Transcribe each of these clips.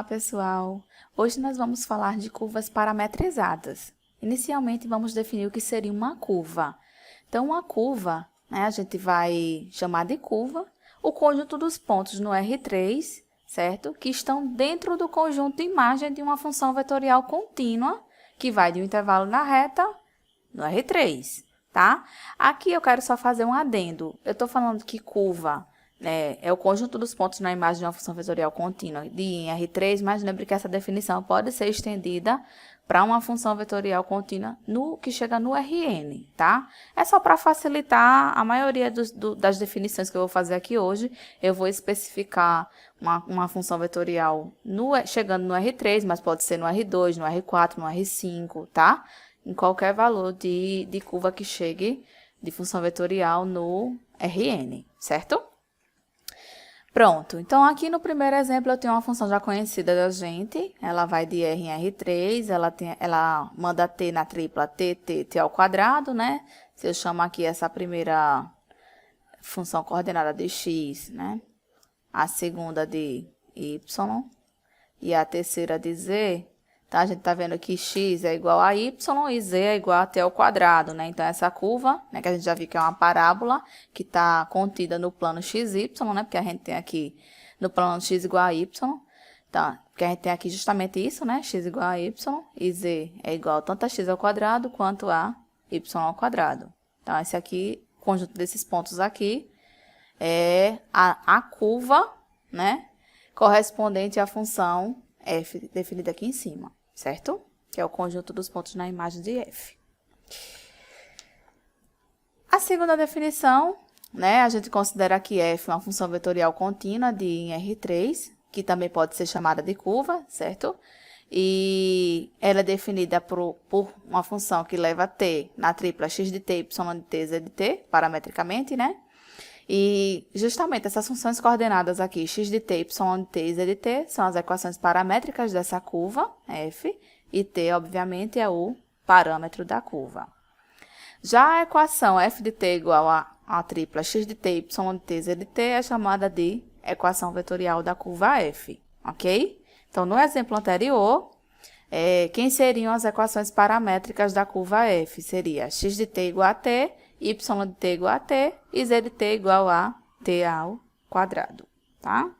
Olá, pessoal! Hoje nós vamos falar de curvas parametrizadas. Inicialmente, vamos definir o que seria uma curva. Então, uma curva, a gente vai chamar de curva o conjunto dos pontos no R3, certo? Que estão dentro do conjunto de imagem de uma função vetorial contínua, que vai de um intervalo na reta no R3, tá? Aqui eu quero só fazer um adendo. Eu estou falando que curva é o conjunto dos pontos na imagem de uma função vetorial contínua em R3, mas lembre que essa definição pode ser estendida para uma função vetorial contínua que chega no Rn, tá? É só para facilitar a maioria das definições que eu vou fazer aqui hoje. Eu vou especificar uma função vetorial chegando no R3, mas pode ser no R2, no R4, no R5, tá? Em qualquer valor de curva que chegue de função vetorial no Rn, certo? Pronto, então aqui no primeiro exemplo eu tenho uma função já conhecida da gente, ela vai de R em R3, ela manda t na tripla t ao quadrado, né? Se eu chamo aqui essa primeira função coordenada de x, né? A segunda de y e a terceira de z, tá? A gente tá vendo que x é igual a y e z é igual a t ao quadrado, né? Então, essa curva, né, que a gente já viu que é uma parábola, que está contida no plano xy, né? Porque a gente tem aqui no plano x igual a y, tá? Porque a gente tem aqui justamente isso, né? X igual a y e z é igual tanto a x ao quadrado quanto a y ao quadrado. Então, esse aqui, o conjunto desses pontos aqui, é a curva, né? Correspondente à função f definida aqui em cima, certo? Que é o conjunto dos pontos na imagem de f. A segunda definição, né? A gente considera que f uma função vetorial contínua em R3, que também pode ser chamada de curva, certo? E ela é definida por uma função que leva t na tripla x de t, y de t, z de t, parametricamente, né? E justamente essas funções coordenadas aqui, x de t, y de t e z de t, são as equações paramétricas dessa curva, f, e t, obviamente, é o parâmetro da curva. Já a equação f de t igual a tripla x de t, y de t, z de t, é chamada de equação vetorial da curva f, ok? Então, no exemplo anterior, quem seriam as equações paramétricas da curva f? Seria x de t igual a t, y de t igual a t e z de t igual a t ao quadrado, tá?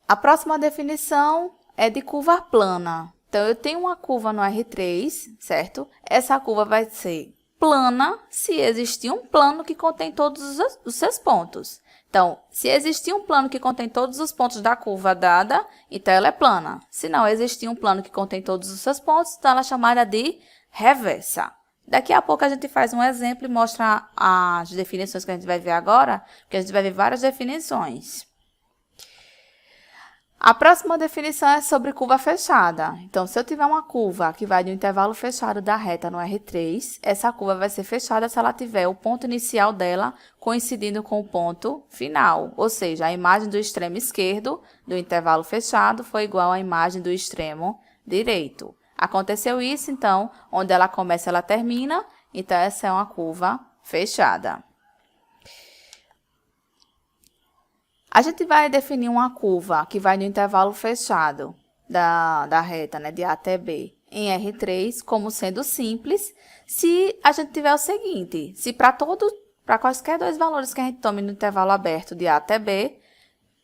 A próxima definição é de curva plana. Então, eu tenho uma curva no R3, certo? Essa curva vai ser plana se existir um plano que contém todos os seus pontos. Então, se existir um plano que contém todos os pontos da curva dada, então ela é plana. Se não existir um plano que contém todos os seus pontos, então ela é chamada de reversa. Daqui a pouco a gente faz um exemplo e mostra as definições que a gente vai ver agora, porque a gente vai ver várias definições. A próxima definição é sobre curva fechada. Então, se eu tiver uma curva que vai de um intervalo fechado da reta no R3, essa curva vai ser fechada se ela tiver o ponto inicial dela coincidindo com o ponto final. Ou seja, a imagem do extremo esquerdo do intervalo fechado foi igual à imagem do extremo direito. Aconteceu isso, então, onde ela começa, ela termina. Então, essa é uma curva fechada. A gente vai definir uma curva que vai no intervalo fechado da reta, né, de A até B, em R3, como sendo simples, se a gente tiver o seguinte, se para quaisquer dois valores que a gente tome no intervalo aberto de A até B,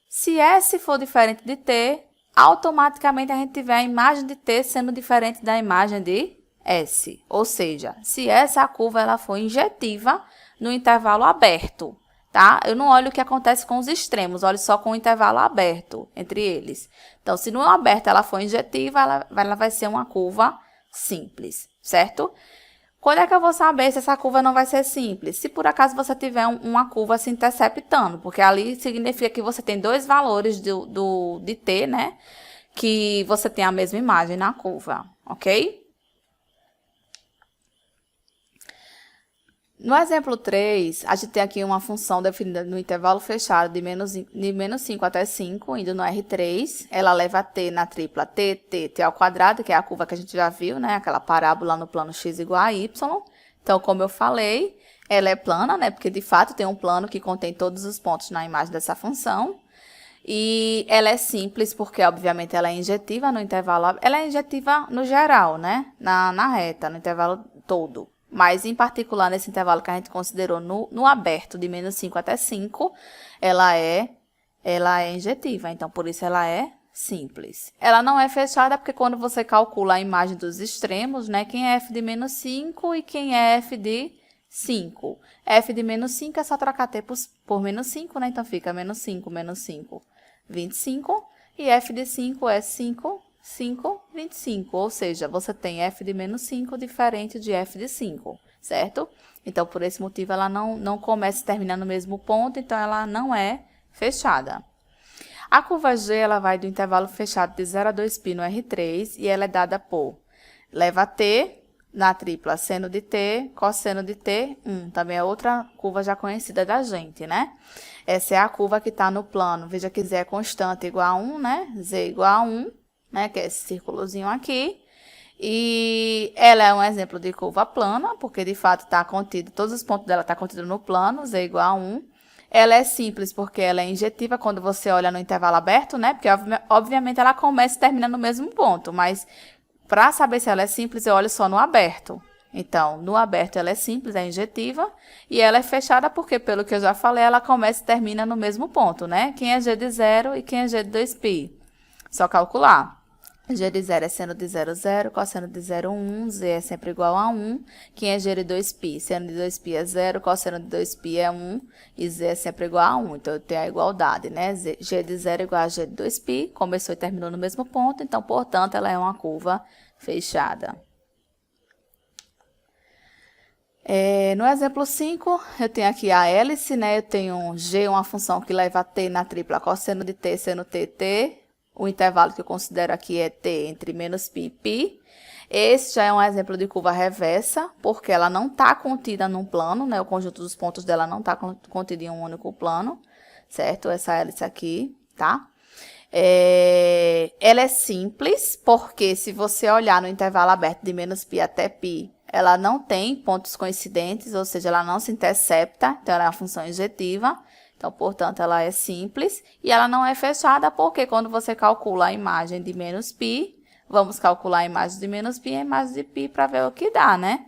se S for diferente de T, automaticamente a gente tiver a imagem de T sendo diferente da imagem de S. Ou seja, se essa curva ela for injetiva no intervalo aberto, tá? Eu não olho o que acontece com os extremos, olho só com o intervalo aberto entre eles. Então, se no aberto ela for injetiva, ela vai ser uma curva simples, certo? Quando é que eu vou saber se essa curva não vai ser simples? Se por acaso você tiver uma curva se interceptando, porque ali significa que você tem dois valores de t, né? Que você tem a mesma imagem na curva, ok? No exemplo 3, a gente tem aqui uma função definida no intervalo fechado de menos 5 até 5, indo no R3. Ela leva t na tripla t ao quadrado, que é a curva que a gente já viu, né? Aquela parábola no plano x igual a y. Então, como eu falei, ela é plana, né? Porque, de fato, tem um plano que contém todos os pontos na imagem dessa função. E ela é simples porque, obviamente, ela é injetiva no intervalo. Ela é injetiva no geral, né? Na reta, no intervalo todo. Mas, em particular, nesse intervalo que a gente considerou no aberto, de menos 5 até 5, ela é injetiva. Então, por isso, ela é simples. Ela não é fechada porque quando você calcula a imagem dos extremos, né? Quem é f de menos 5 e quem é f de 5. F de menos 5 é só trocar t por menos 5, né? Então, fica menos 5, 25. E f de 5 é 5, 25. Ou seja, você tem f de menos 5 diferente de f de 5, certo? Então, por esse motivo, ela não começa e termina no mesmo ponto, então ela não é fechada. A curva G, ela vai do intervalo fechado de 0 a 2π no R3 e ela é dada por leva t na tripla seno de t, cosseno de t, 1. Também é outra curva já conhecida da gente, né? Essa é a curva que está no plano. Veja que z é constante igual a 1, né? Z igual a 1, né? Que é esse círculozinho aqui. E ela é um exemplo de curva plana, porque de fato está contido, todos os pontos dela estão contidos no plano, z igual a 1. Ela é simples porque ela é injetiva quando você olha no intervalo aberto, né? Porque, obviamente, ela começa e termina no mesmo ponto, mas para saber se ela é simples, eu olho só no aberto. Então, no aberto ela é simples, é injetiva, e ela é fechada porque, pelo que eu já falei, ela começa e termina no mesmo ponto, né? Quem é g de 0 e quem é g de 2π? Só calcular. G de 0 é seno de 0, 0, cosseno de 0, 1, z é sempre igual a 1. Quem é g de 2π? Seno de 2π é 0, cosseno de 2π é 1, e z é sempre igual a 1. Então, eu tenho a igualdade, né? G de 0 é igual a g de 2π, começou e terminou no mesmo ponto, então, portanto, ela é uma curva fechada. No exemplo 5, eu tenho aqui a hélice, né? Eu tenho g, uma função que leva t na tripla cosseno de t, seno t. O intervalo que eu considero aqui é t entre menos π e π. Esse já é um exemplo de curva reversa, porque ela não está contida num plano, né? O conjunto dos pontos dela não está contido em um único plano, certo? Essa hélice aqui, tá? Ela é simples, porque se você olhar no intervalo aberto de menos π até π, ela não tem pontos coincidentes, ou seja, ela não se intercepta, então ela é uma função injetiva. Então, portanto, ela é simples e ela não é fechada porque quando você calcula a imagem de menos π, vamos calcular a imagem de menos π e a imagem de π para ver o que dá, né?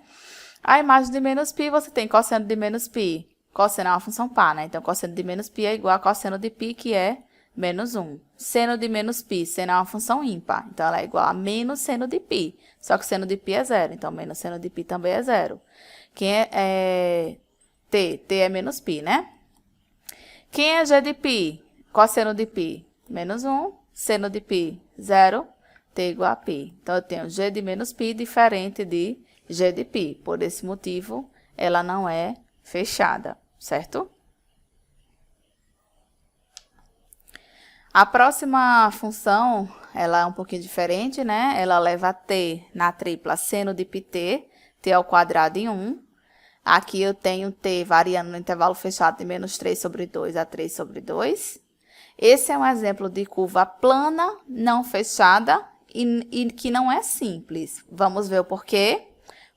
A imagem de menos π, você tem cosseno de menos π. Cosseno é uma função par, né? Então, cosseno de menos π é igual a cosseno de π, que é menos 1. Seno de menos π, seno é uma função ímpar. Então, ela é igual a menos seno de π. Só que o seno de π é 0, então menos seno de π também é 0. Quem é t é menos π, né? Quem é g de π? Cosseno de π? Menos 1. Seno de π? 0. T igual a π. Então, eu tenho g de menos π diferente de g de π. Por esse motivo, ela não é fechada, certo? A próxima função, ela é um pouquinho diferente, né? Ela leva t na tripla seno de πt, t ao quadrado em 1. Aqui eu tenho t variando no intervalo fechado de menos 3 sobre 2 a 3 sobre 2. Esse é um exemplo de curva plana, não fechada e que não é simples. Vamos ver o porquê?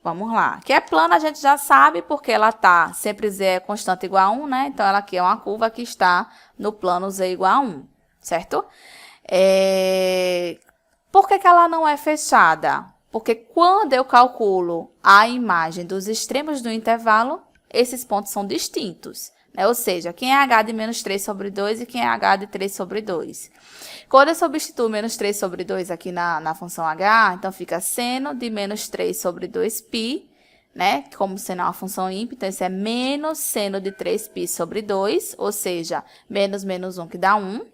Vamos lá. Que é plana a gente já sabe porque ela está, sempre z é constante igual a 1, né? Então, ela aqui é uma curva que está no plano z igual a 1, certo? Por que ela não é fechada? Porque quando eu calculo a imagem dos extremos do intervalo, esses pontos são distintos, né? Ou seja, quem é h de menos 3 sobre 2 e quem é h de 3 sobre 2. Quando eu substituo menos 3 sobre 2 aqui na função h, então fica seno de menos 3 sobre 2π, né? Como seno é uma função ímpar, então isso é menos seno de 3π sobre 2, ou seja, menos 1 que dá 1,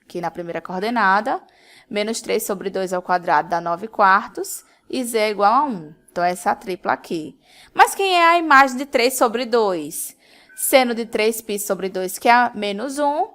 aqui na primeira coordenada. Menos 3 sobre 2 ao quadrado dá 9/4. E z é igual a 1. Então, essa tripla aqui. Mas quem é a imagem de 3 sobre 2? Seno de 3π sobre 2, que é menos 1.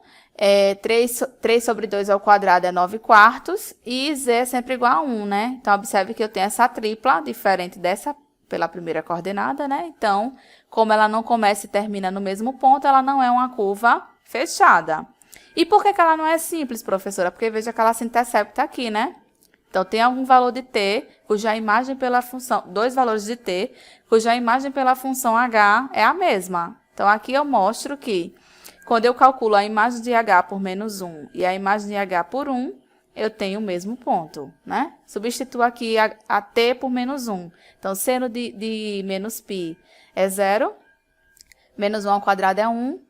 3 sobre 2 ao quadrado é 9/4. E z é sempre igual a 1, né? Então, observe que eu tenho essa tripla, diferente dessa pela primeira coordenada, né? Então, como ela não começa e termina no mesmo ponto, ela não é uma curva fechada. E por que ela não é simples, professora? Porque veja que ela se intercepta aqui, né? Então, tem algum valor de t, cuja imagem pela função, dois valores de t, cuja imagem pela função h é a mesma. Então, aqui eu mostro que Quando eu calculo a imagem de h por menos 1 e a imagem de h por 1, eu tenho o mesmo ponto, né? Substituo aqui a t por menos 1. Então, seno de menos π é 0, menos 1 ao quadrado é 1,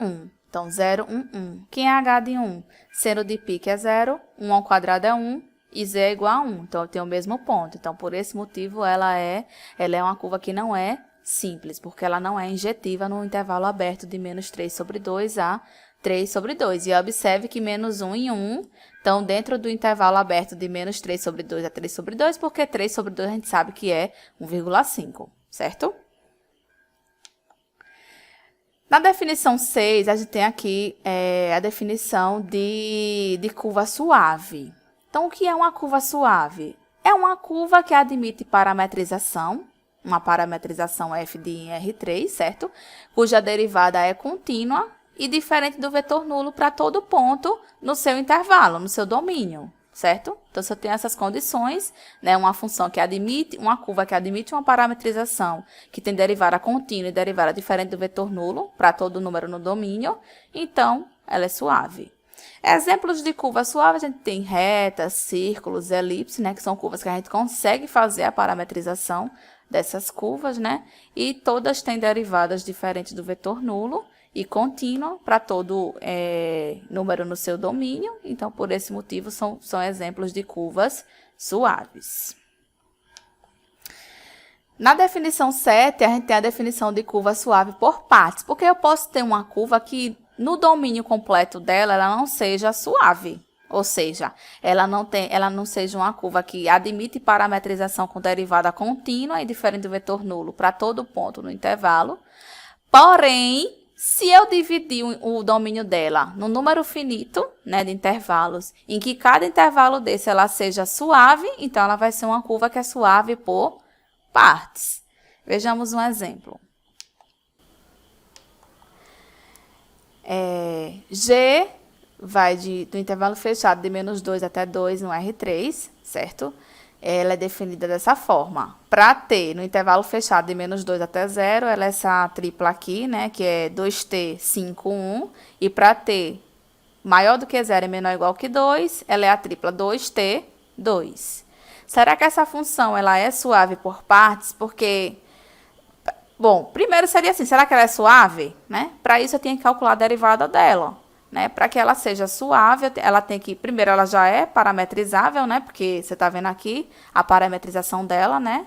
1. Então, 0, 1, 1. Quem é h de 1? Seno de π, que é 0, 1 ao quadrado é 1, e z é igual a 1. Então, eu tenho o mesmo ponto. Então, por esse motivo, ela é uma curva que não é simples, porque ela não é injetiva no intervalo aberto de menos 3 sobre 2 a 3 sobre 2. E observe que menos 1 e 1 estão dentro do intervalo aberto de menos 3 sobre 2 a 3 sobre 2, porque 3 sobre 2 a gente sabe que é 1,5, certo? Na definição 6, a gente tem aqui a definição de curva suave. Então, o que é uma curva suave? É uma curva que admite parametrização, uma parametrização f de R3, certo? Cuja derivada é contínua e diferente do vetor nulo para todo ponto no seu intervalo, no seu domínio, certo? Então, se eu tenho essas condições, né, uma função que admite, uma curva que admite uma parametrização que tem derivada contínua e derivada diferente do vetor nulo para todo número no domínio, então ela é suave. Exemplos de curva suave, a gente tem retas, círculos, elipse, né, que são curvas que a gente consegue fazer a parametrização dessas curvas, né? E todas têm derivadas diferentes do vetor nulo e contínua para todo número no seu domínio. Então, por esse motivo, são exemplos de curvas suaves. Na definição 7, a gente tem a definição de curva suave por partes, porque eu posso ter uma curva que, no domínio completo dela, ela não seja suave. Ou seja, ela não seja uma curva que admite parametrização com derivada contínua e diferente do vetor nulo para todo ponto no intervalo. Porém, se eu dividir o domínio dela no número finito, né, de intervalos, em que cada intervalo desse ela seja suave, então ela vai ser uma curva que é suave por partes. Vejamos um exemplo. G vai do intervalo fechado de menos 2 até 2 no R3, certo? Ela é definida dessa forma. Para T, no intervalo fechado de menos 2 até 0, ela é essa tripla aqui, né? Que é 2T, 5, 1. E para T maior do que 0 e menor ou igual que 2, ela é a tripla 2T, 2. Será que essa função ela é suave por partes? Porque, bom, primeiro seria assim, será que ela é suave? Né? Para isso eu tenho que calcular a derivada dela. Né? Para que ela seja suave, ela tem que, primeiro, ela já é parametrizável, né? Porque você está vendo aqui a parametrização dela, né?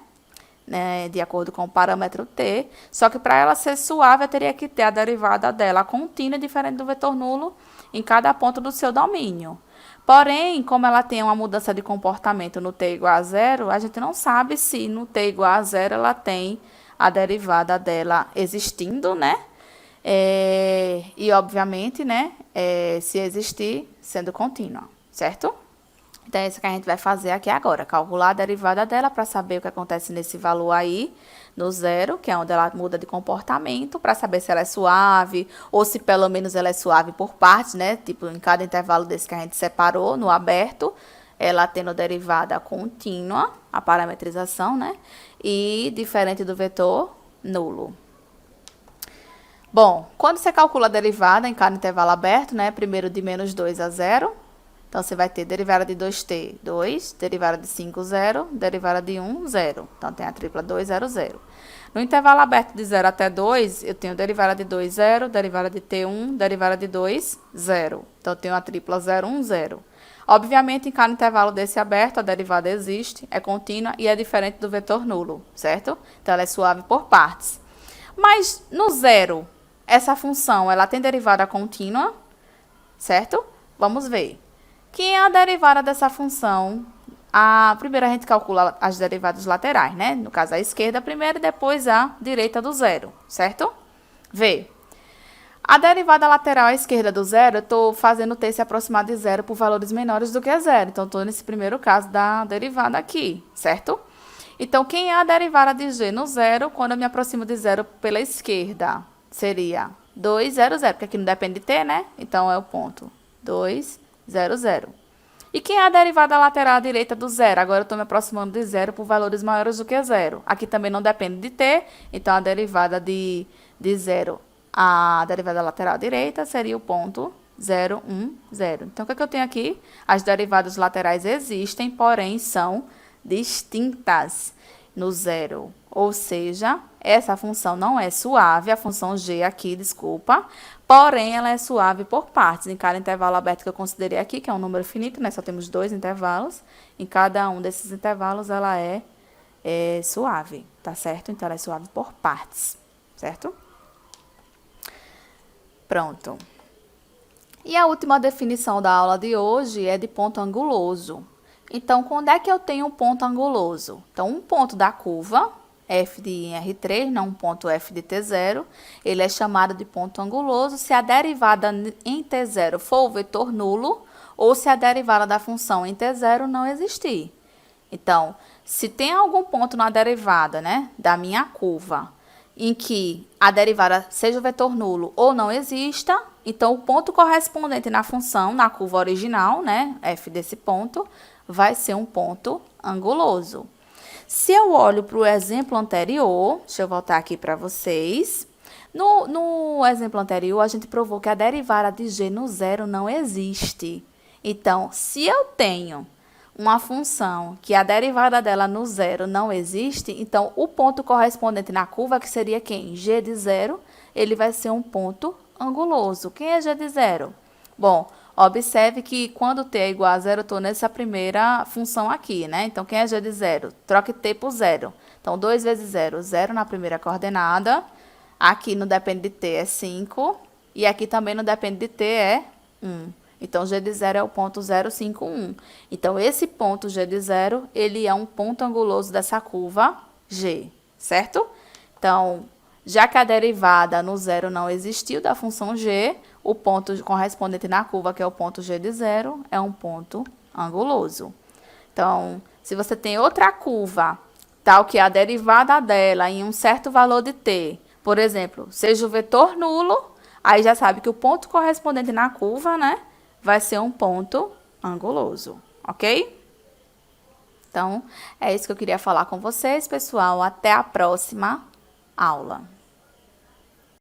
De acordo com o parâmetro t. Só que para ela ser suave, eu teria que ter a derivada dela contínua, diferente do vetor nulo, em cada ponto do seu domínio. Porém, como ela tem uma mudança de comportamento no t igual a 0, a gente não sabe se no t igual a 0 ela tem a derivada dela existindo, né? E, obviamente, né, se existir, sendo contínua, certo? Então, é isso que a gente vai fazer aqui agora, calcular a derivada dela para saber o que acontece nesse valor aí, no 0, que é onde ela muda de comportamento, para saber se ela é suave, ou se pelo menos ela é suave por partes, né? Tipo, em cada intervalo desse que a gente separou, no aberto, ela tendo derivada contínua, a parametrização, né? E diferente do vetor nulo. Bom, quando você calcula a derivada em cada intervalo aberto, né? Primeiro de menos 2 a 0. Então, você vai ter derivada de 2t, 2. Derivada de 5, 0. Derivada de 1, 0. Então, tem a tripla 2, 0, 0. No intervalo aberto de 0 até 2, eu tenho derivada de 2, 0. Derivada de t1, derivada de 2, 0. Então, eu tenho a tripla 0, 1, 0. Obviamente, em cada intervalo desse aberto, a derivada existe, é contínua e é diferente do vetor nulo, certo? Então, ela é suave por partes. Mas, no 0... essa função, ela tem derivada contínua, certo? Vamos ver. Quem é a derivada dessa função? Primeiro a gente calcula as derivadas laterais, né? No caso, a esquerda primeiro e depois a direita do 0, certo? Vê. A derivada lateral à esquerda do 0, eu estou fazendo t se aproximar de 0 por valores menores do que 0. Então, estou nesse primeiro caso da derivada aqui, certo? Então, quem é a derivada de g no 0 quando eu me aproximo de 0 pela esquerda? Seria 2, 0, 0, porque aqui não depende de t, né? Então, é o ponto 2, 0, 0. E quem é a derivada lateral à direita do 0? Agora, eu estou me aproximando de 0 por valores maiores do que 0. Aqui também não depende de t, então, a derivada de 0 a derivada lateral direita seria o ponto 0, 1, 0. Então, o que eu tenho aqui? As derivadas laterais existem, porém são distintas no zero. Ou seja, essa função não é suave, a função g aqui, desculpa, porém ela é suave por partes. Em cada intervalo aberto que eu considerei aqui, que é um número finito, né? Só temos 2 intervalos. Em cada um desses intervalos ela é suave, tá certo? Então, ela é suave por partes, certo? Pronto. E a última definição da aula de hoje é de ponto anguloso. Então, quando é que eu tenho um ponto anguloso? Então, um ponto da curva, f de R3, não um ponto f de T0, ele é chamado de ponto anguloso se a derivada em T0 for o vetor nulo ou se a derivada da função em T0 não existir. Então, se tem algum ponto na derivada, né, da minha curva, em que a derivada seja o vetor nulo ou não exista, então o ponto correspondente na função, na curva original, né, f desse ponto, vai ser um ponto anguloso. Se eu olho para o exemplo anterior, deixa eu voltar aqui para vocês. No exemplo anterior, a gente provou que a derivada de g no zero não existe. Então, se eu tenho uma função que a derivada dela no zero não existe, então o ponto correspondente na curva, que seria quem? G de zero, ele vai ser um ponto anguloso. Quem é G de zero? Bom, observe que quando t é igual a zero, eu estou nessa primeira função aqui, né? Então, quem é G de zero? Troque t por zero. Então, 2 vezes 0, 0 na primeira coordenada. Aqui no depende de t é 5. E aqui também no depende de t é 1. Então, G de zero é o ponto 0,51. Então, esse ponto G de zero, ele é um ponto anguloso dessa curva G, certo? Então, já que a derivada no zero não existiu da função G, o ponto correspondente na curva, que é o ponto G de zero, é um ponto anguloso. Então, se você tem outra curva, tal que a derivada dela em um certo valor de t, por exemplo, seja o vetor nulo, aí já sabe que o ponto correspondente na curva, né, vai ser um ponto anguloso, ok? Então, é isso que eu queria falar com vocês, pessoal. Até a próxima aula.